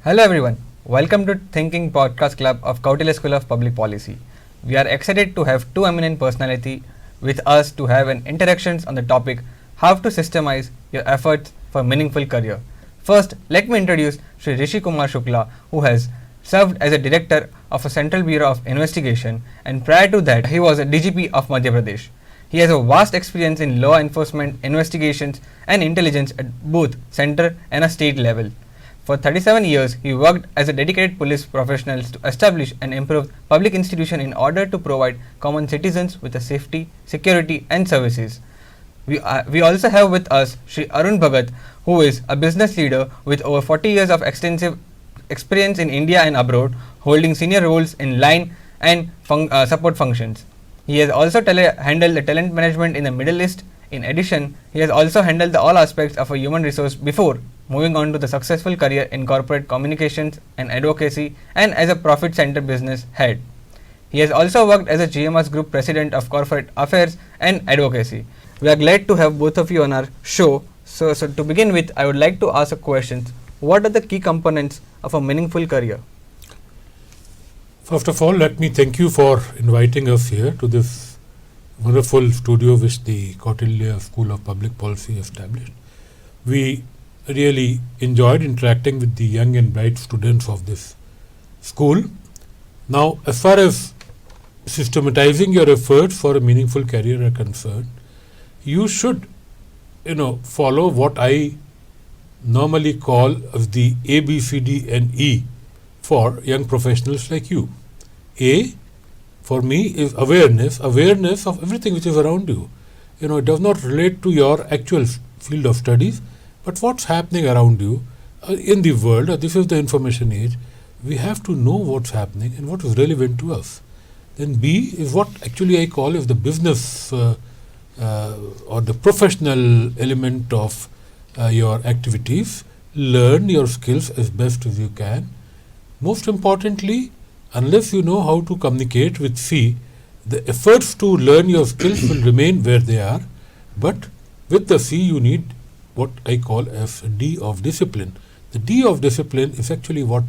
Hello everyone, welcome to Thinking Podcast Club of Kautilya School of Public Policy. We are excited to have two eminent personalities with us to have an interactions on the topic how to systemize your efforts for meaningful career. First, let me introduce Shri Rishi Kumar Shukla, who has served as a director of a Central Bureau of Investigation, and prior to that he was a DGP of Madhya Pradesh. He has a vast experience in law enforcement, investigations and intelligence at both center and a state level. For 37 years, he worked as a dedicated police professional to establish and improve public institutions in order to provide common citizens with a safety, security and services. We also have with us Shri Arun Bhagat, who is a business leader with over 40 years of extensive experience in India and abroad, holding senior roles in line and support functions. He has also handled the talent management in the Middle East. In addition, he has also handled all aspects of a human resource before moving on to the successful career in corporate communications and advocacy and as a profit center business head. He has also worked as a GMS Group President of Corporate Affairs and Advocacy. We are glad to have both of you on our show. So to begin with, I would like to ask a question. What are the key components of a meaningful career? First of all, let me thank you for inviting us here to this wonderful studio which the Kautilya School of Public Policy established. We really enjoyed interacting with the young and bright students of this school. Now, as far as systematizing your efforts for a meaningful career are concerned, you should, follow what I normally call as the A, B, C, D and E for young professionals like you. A, for me, is awareness of everything which is around you. It does not relate to your actual field of studies, but what's happening around you in the world. This is the information age. We have to know what's happening and what is relevant to us. Then B is what actually I call is the business or the professional element of your activities. Learn your skills as best as you can. Most importantly, unless you know how to communicate with C, the efforts to learn your skills will remain where they are, but with the C you need what I call as D of discipline. The D of discipline is actually what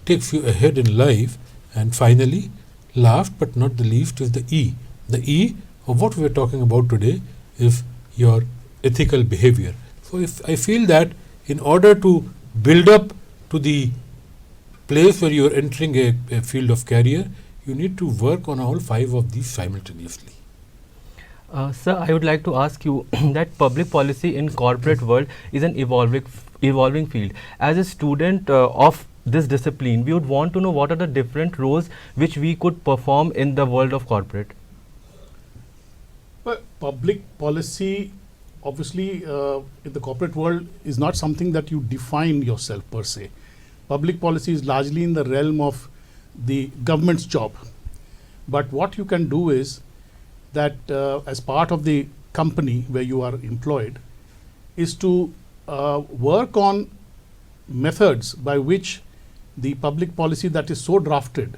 takes you ahead in life. And finally, last but not the least, is the E. The E of what we are talking about today is your ethical behavior. So if I feel that in order to build up to the place where you are entering a field of career, you need to work on all five of these simultaneously. Sir, I would like to ask you that public policy in corporate world is an evolving field. As a student of this discipline, we would want to know what are the different roles which we could perform in the world of corporate. Well, public policy, obviously, in the corporate world is not something that you define yourself per se. Public policy is largely in the realm of the government's job. But what you can do is that as part of the company where you are employed is to work on methods by which the public policy that is so drafted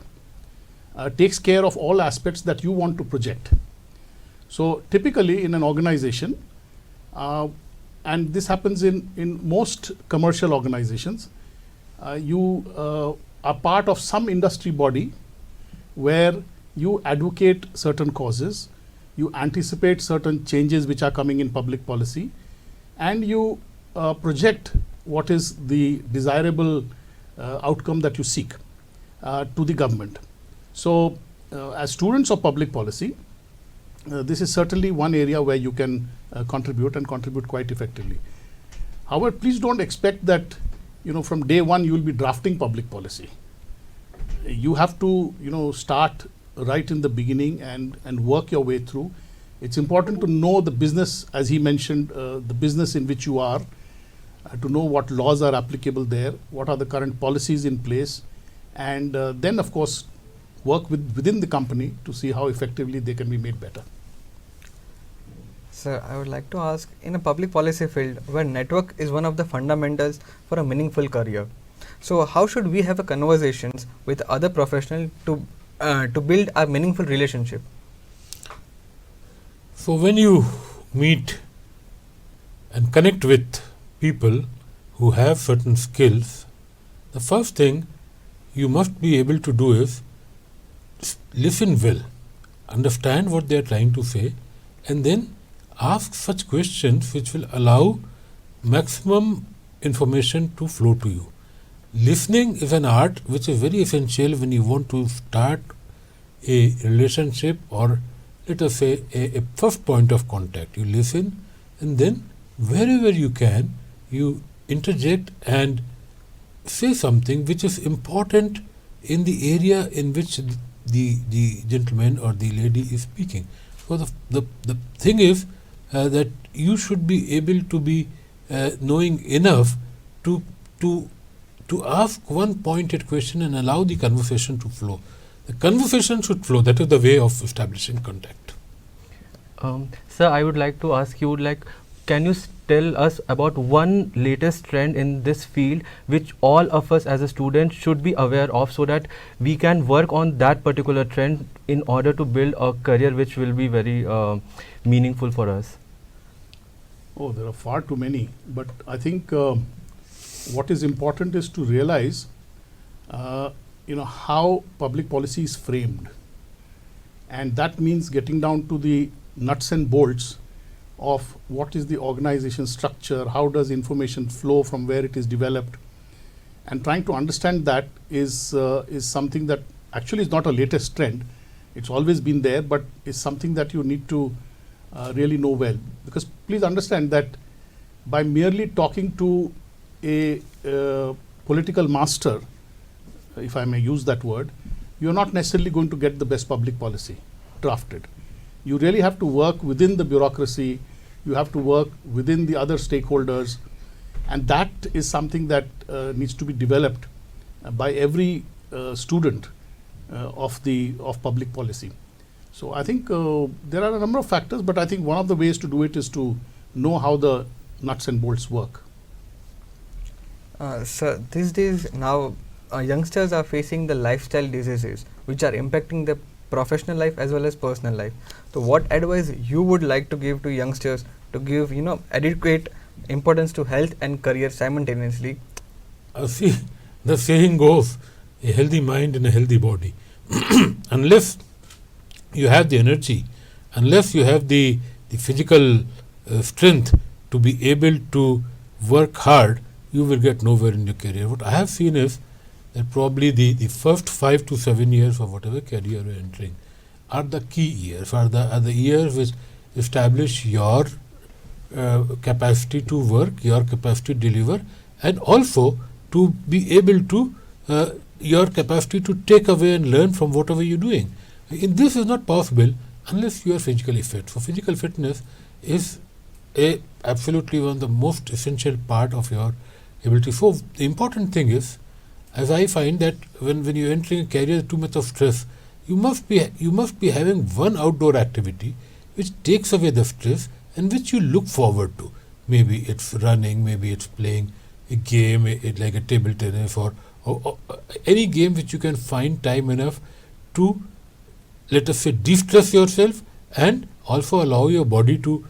takes care of all aspects that you want to project. So typically in an organization, and this happens in most commercial organizations, you are part of some industry body where you advocate certain causes, you anticipate certain changes which are coming in public policy, and you project what is the desirable outcome that you seek to the government. So as students of public policy, this is certainly one area where you can contribute and contribute quite effectively. However, please don't expect that from day one you will be drafting public policy. You have to start right in the beginning and work your way through. It's important to know the business, as he mentioned, the business in which you are, to know what laws are applicable there, what are the current policies in place, and then of course work within the company to see how effectively they can be made better. Sir, I would like to ask, in a public policy field where network is one of the fundamentals for a meaningful career, so how should we have a conversations with other professionals to build a meaningful relationship? So when you meet and connect with people who have certain skills, the first thing you must be able to do is listen well, understand what they are trying to say, and then ask such questions which will allow maximum information to flow to you. Listening is an art which is very essential when you want to start a relationship, or let us say a first point of contact. You listen, and then wherever you can, you interject and say something which is important in the area in which the gentleman or the lady is speaking. So the thing is that you should be able to be knowing enough to ask one pointed question and allow the conversation to flow. The conversation should flow. That is the way of establishing contact. Sir, I would like to ask you, can you tell us about one latest trend in this field which all of us as a student should be aware of, so that we can work on that particular trend in order to build a career which will be very meaningful for us? Oh, there are far too many. But I think what is important is to realize, how public policy is framed. And that means getting down to the nuts and bolts of what is the organization structure, how does information flow from where it is developed, and trying to understand that is something that actually is not a latest trend. It's always been there, but is something that you need to really know well. Because please understand that by merely talking to a political master, if I may use that word, you're not necessarily going to get the best public policy drafted. You really have to work within the bureaucracy, you have to work within the other stakeholders, and that is something that needs to be developed by every student of public policy. So I think there are a number of factors, but I think one of the ways to do it is to know how the nuts and bolts work. Sir, these days now youngsters are facing the lifestyle diseases which are impacting their professional life as well as personal life. So what advice you would like to give to youngsters to give adequate importance to health and career simultaneously? See, the saying goes, a healthy mind and a healthy body. Unless you have the energy, unless you have the physical strength to be able to work hard, you will get nowhere in your career. What I have seen is that probably the first 5 to 7 years of whatever career you are entering are the key years, are the years which establish your capacity to work, your capacity to deliver, and also to be able to your capacity to take away and learn from whatever you're doing. This is not possible unless you are physically fit. So physical fitness is absolutely one of the most essential part of your ability. So the important thing is, as I find that when you're entering a career too much of stress, you must be having one outdoor activity which takes away the stress and which you look forward to. Maybe it's running, maybe it's playing a game like a table tennis or any game which you can find time enough to, let us say, de-stress yourself and also allow your body to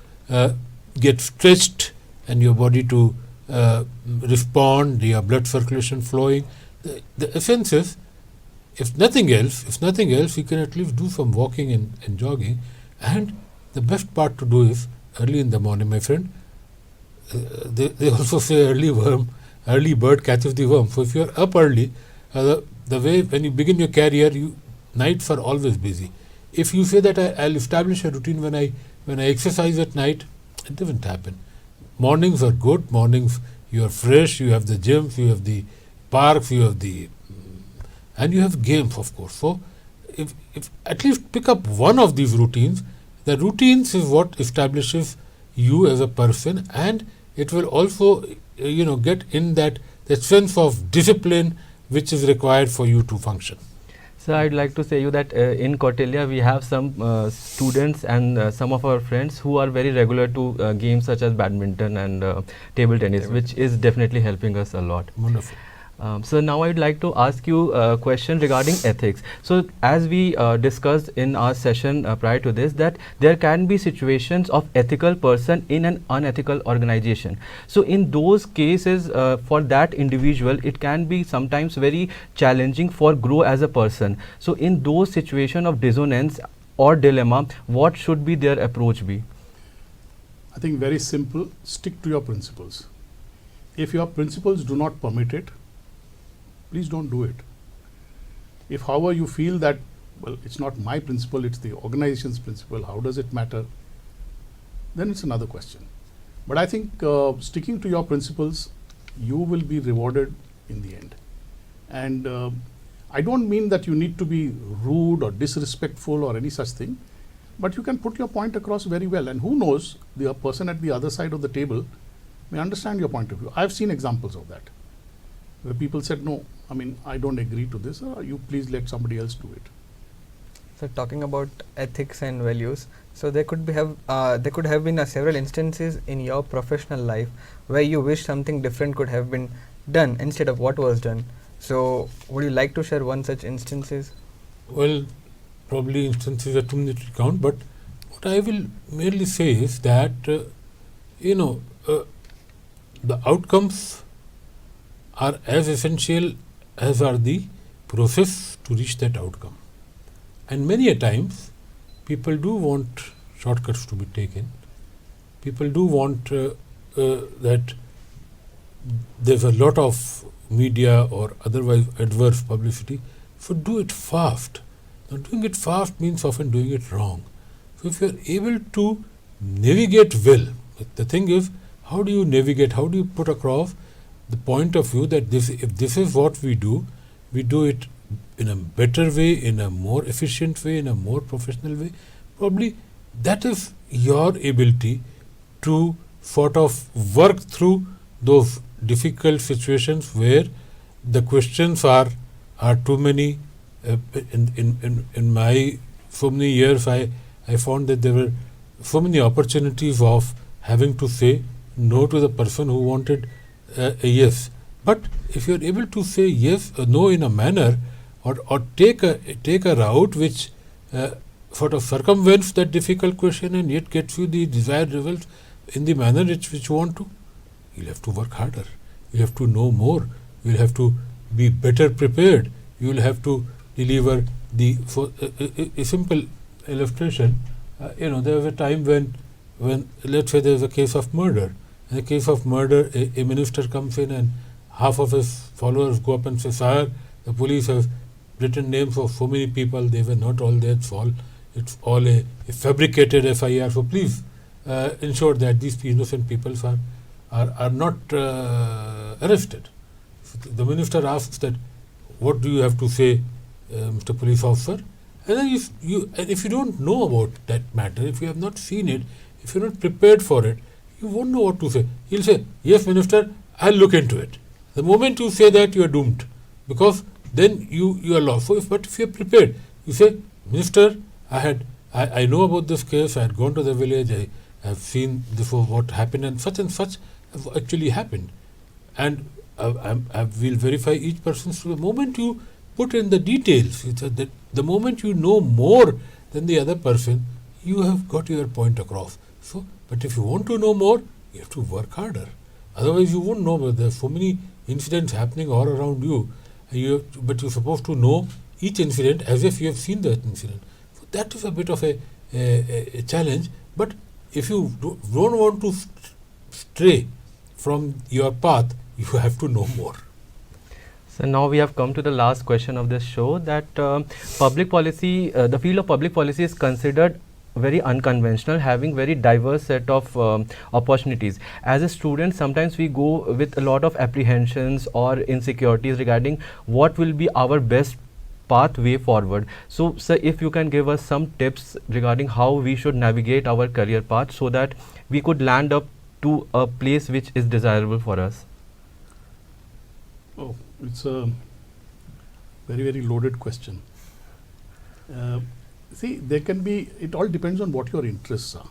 get stretched and your body to respond, your blood circulation flowing. The essence is, if nothing else, you can at least do some walking and jogging. And the best part to do is early in the morning, my friend. They also say early bird catches the worm. So if you are up early, the way when you begin your career, nights are always busy. If you say that I'll establish a routine when I exercise at night, it doesn't happen. Mornings are good. Mornings you are fresh. You have the gyms, you have the parks, you have and you have games, of course. So if at least pick up one of these routines, the routines is what establishes you as a person, and it will also get in that sense of discipline which is required for you to function. So I'd like to say you that in Kautilya we have some students and some of our friends who are very regular to games such as badminton and table tennis, which is definitely helping us a lot. Wonderful. So now I would like to ask you a question regarding ethics. So as we discussed in our session prior to this, that there can be situations of ethical person in an unethical organization. So in those cases, for that individual, it can be sometimes very challenging for grow as a person. So in those situation of dissonance or dilemma, what should be their approach be? I think very simple, stick to your principles. If your principles do not permit it, please don't do it. If however you feel that, well, it's not my principle, it's the organization's principle, how does it matter? Then it's another question. But I think sticking to your principles, you will be rewarded in the end. And I don't mean that you need to be rude or disrespectful or any such thing, but you can put your point across very well. And who knows, the person at the other side of the table may understand your point of view. I've seen examples of that, where people said, no, I mean, I don't agree to this, you please let somebody else do it. So talking about ethics and values, so there could have been several instances in your professional life where you wish something different could have been done instead of what was done. So would you like to share one such instances? Well, probably instances are too many to count, but what I will merely say is that, the outcomes are as essential as are the process to reach that outcome. And many a times, people do want shortcuts to be taken. People do want that there's a lot of media or otherwise adverse publicity. So do it fast. Now, doing it fast means often doing it wrong. So if you're able to navigate well, the thing is, how do you navigate? How do you put across the point of view that if this is what we do it in a better way, in a more efficient way, in a more professional way? Probably that is your ability to sort of work through those difficult situations where the questions are too many. In my so many years, I found that there were so many opportunities of having to say no to the person who wanted a yes. But if you are able to say yes or no in a manner, or take a route which sort of circumvents that difficult question and yet gets you the desired results in the manner which you want to, you'll have to work harder. You have to know more. You'll have to be better prepared. You'll have to deliver a simple illustration. There was a time when let's say there was a case of murder. In a case of murder, a minister comes in and half of his followers go up and say, "Sir, the police have written names of so many people. They were not all there. It's all a fabricated FIR. So please ensure that these innocent people are not arrested." So the minister asks that, "What do you have to say, Mr. Police Officer?" And then if you don't know about that matter, if you have not seen it, if you're not prepared for it, you won't know what to say. He'll say, "Yes, Minister, I'll look into it." The moment you say that, you are doomed, because then you are lost. So but if you're prepared, you say, "Minister, I know about this case. I had gone to the village. I have seen this was what happened, and such have actually happened, and we'll verify each person's." The moment you put in the details, the moment you know more than the other person, you have got your point across. So, but if you want to know more, you have to work harder. Otherwise, you won't know. But there are so many incidents happening all around you, but you're supposed to know each incident as if you have seen that incident. So that is a bit of a challenge. But if you don't want to stray from your path, you have to know more. So now we have come to the last question of this show, that public policy, the field of public policy is considered very unconventional, having very diverse set of opportunities. As a student, sometimes we go with a lot of apprehensions or insecurities regarding what will be our best pathway forward. So, sir, if you can give us some tips regarding how we should navigate our career path so that we could land up to a place which is desirable for us. Oh, it's a very, very loaded question. See, there can be, it all depends on what your interests are.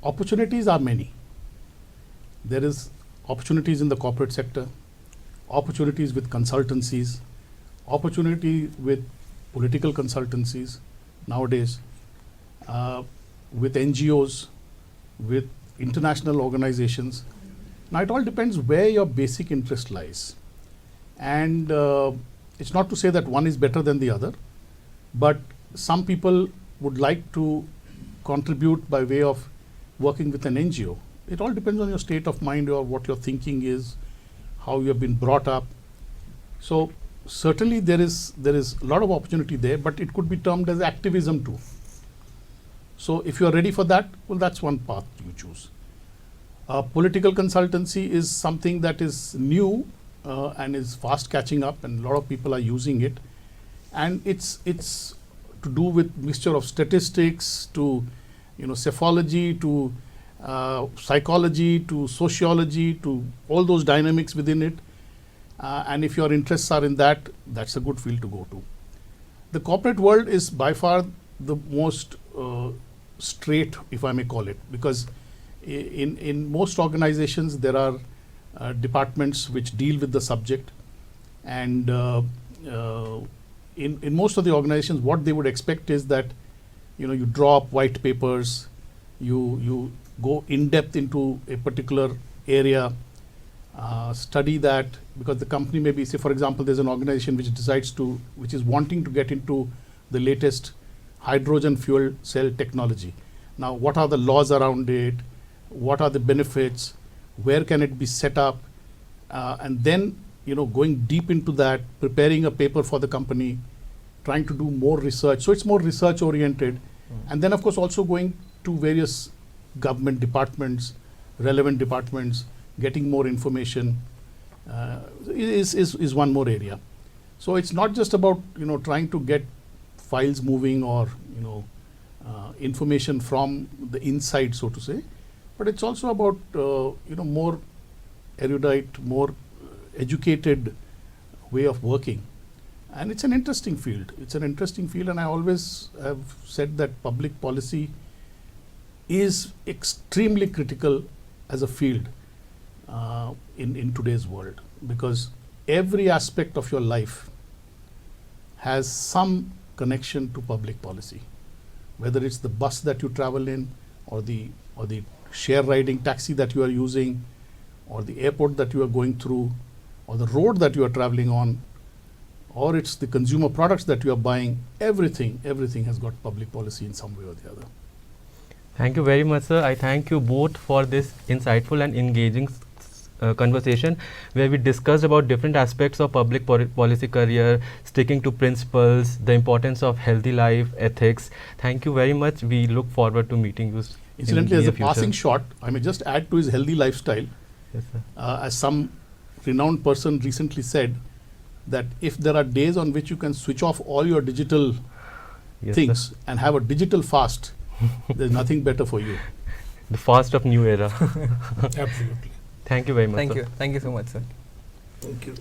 Opportunities are many. There is opportunities in the corporate sector, opportunities with consultancies, opportunity with political consultancies nowadays, with NGOs, with international organizations. Now it all depends where your basic interest lies. And it's not to say that one is better than the other, but some people would like to contribute by way of working with an NGO. It all depends on your state of mind or what your thinking is, how you have been brought up. So certainly there is a lot of opportunity there, but it could be termed as activism too. So if you are ready for that, well, that's one path you choose. Political consultancy is something that is new and is fast catching up, and a lot of people are using it. And it's to do with mixture of statistics to psephology to psychology to sociology to all those dynamics within it. And if your interests are in that, that's a good field to go to. The corporate world is by far the most straight, if I may call it, because in most organizations there are departments which deal with the subject, and in most of the organizations what they would expect is that you draw up white papers, you go in depth into a particular area, study that, because the company may be, say for example, there's an organization which is wanting to get into the latest hydrogen fuel cell technology. Now what are the laws around it, what are the benefits, where can it be set up, and then going deep into that, preparing a paper for the company, trying to do more research. So it's more research oriented. And then of course also going to various government departments, relevant departments, getting more information is one more area. So it's not just about trying to get files moving or information from the inside, so to say, but it's also about more erudite, more educated way of working. And it's an interesting field. It's an interesting field, and I always have said that public policy is extremely critical as a field in today's world, because every aspect of your life has some connection to public policy, whether it's the bus that you travel in, or the share riding taxi that you are using, or the airport that you are going through, or the road that you are traveling on, or it's the consumer products that you are buying. Everything has got public policy in some way or the other. Thank you very much, sir. I thank you both for this insightful and engaging conversation, where we discussed about different aspects of public policy career, sticking to principles, the importance of healthy life, ethics. Thank you very much. We look forward to meeting you. Incidentally, as a passing shot, I may just add to his healthy lifestyle. Yes, sir. As some renowned person recently said, that if there are days on which you can switch off all your digital things, sir, and have a digital fast, there's nothing better for you. The fast of new era. Absolutely. Thank you very much. Thank sir. you. Thank you so much, sir. Thank you.